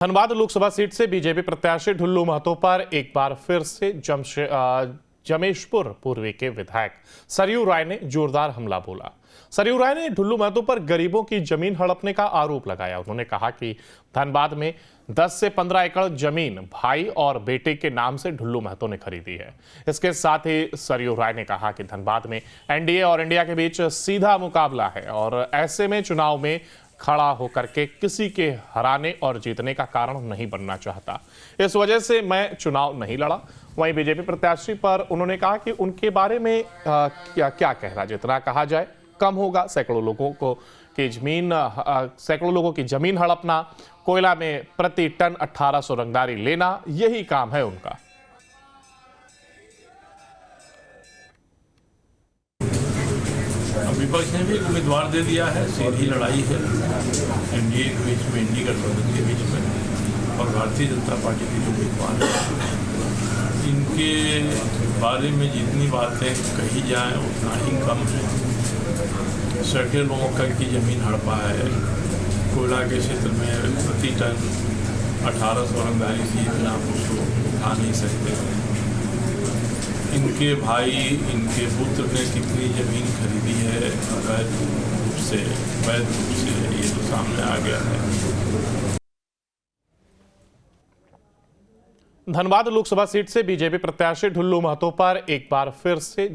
Dhanbad Lok Sabha seat से BJP प्रत्याशी ढुल्लू महतो पर एक बार फिर से जमेशपुर पूर्वी के विधायक सरयू राय ने जोरदार हमला बोला। सरयू राय ने ढुल्लू महतो पर गरीबों की जमीन हड़पने का आरोप लगाया। उन्होंने कहा कि धनबाद में 10 से 15 एकड़ जमीन भाई और बेटे के नाम से ढुल्लू महतो ने खरीदी है। इसके साथ ही सरयू राय ने कहा कि धनबाद में एनडीए और इंडिया के बीच सीधा मुकाबला है और ऐसे में चुनाव में खड़ा होकर के किसी के हराने और जीतने का कारण नहीं बनना चाहता। इस वजह से मैं चुनाव नहीं लड़ा। वहीं बीजेपी प्रत्याशी पर उन्होंने कहा कि उनके बारे में क्या कहना, जितना कहा जाए कम होगा। सैकड़ों लोगों की जमीन हड़पना, कोयला में प्रति टन 1800 रंगदारी लेना, यही काम है उनका। विपक्ष ने भी उम्मीदवार दे दिया है। सीधी लड़ाई है एनडीए के बीच में, इंडी गठबंधन के बीच में और भारतीय जनता पार्टी के जो उम्मीदवार हैं, इनके बारे में जितनी बातें कही जाएं उतना ही कम है। सैकड़ों लोगों का की जमीन हड़पा है। कोयला के क्षेत्र में प्रति टन 1800 रंगदारी की इतना उसको उठा नहीं सकते। इनके भाई, इनके पुत्र ने कितनी जमीन खरीदी है अवैध रूप से, ये तो सामने आ गया है। धनबाद लोकसभा सीट से बीजेपी प्रत्याशी ढुल्लू महतो पर एक बार फिर से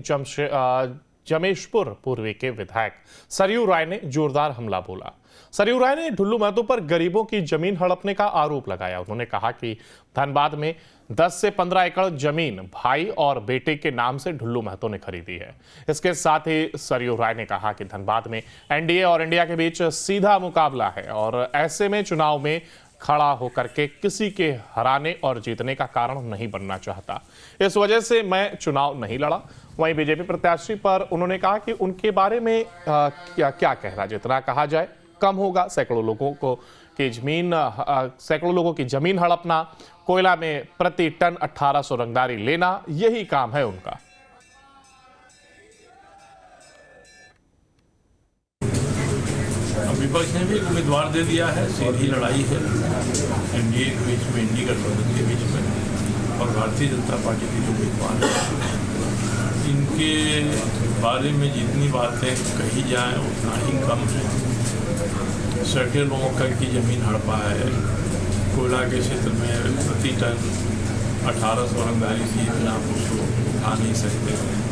जमेशपुर पूर्वी के विधायक सरयू राय ने जोरदार हमला बोला। सरयू राय ने ढुल्लू महतो पर गरीबों की जमीन हड़पने का आरोप लगाया। उन्होंने कहा कि धनबाद में 10 से 15 एकड़ जमीन भाई और बेटे के नाम से ढुल्लू महतो ने खरीदी है। इसके साथ ही सरयू राय ने कहा कि धनबाद में एनडीए और इंडिया के बीच सीधा मुकाबला है और ऐसे में चुनाव में खड़ा होकर के किसी के हराने और जीतने का कारण नहीं बनना चाहता। इस वजह से मैं चुनाव नहीं लड़ा। वहीं बीजेपी प्रत्याशी पर उन्होंने कहा कि उनके बारे में क्या कहना, जितना कहा जाए कम होगा। सैकड़ों लोगों की जमीन हड़पना, कोयला में प्रति टन 1800 रंगदारी लेना, यही काम है उनका। विपक्ष ने भी उम्मीदवार दे दिया है। सीधी लड़ाई है एनडीए के बीच में, इंडी गठबंधन के बीच में और भारतीय जनता पार्टी के जो उम्मीदवार हैं, इनके बारे में जितनी बातें कही जाएं उतना ही कम है। सैकड़ों लोगों का की जमीन हड़पा है। कोयला के क्षेत्र में प्रति टन 1800 रंगदारी की इतना उसको उठा नहीं सकते।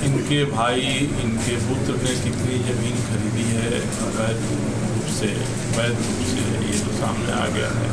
इनके भाई, इनके पुत्र ने कितनी जमीन खरीदी है अवैध रूप से, ये तो सामने आ गया है।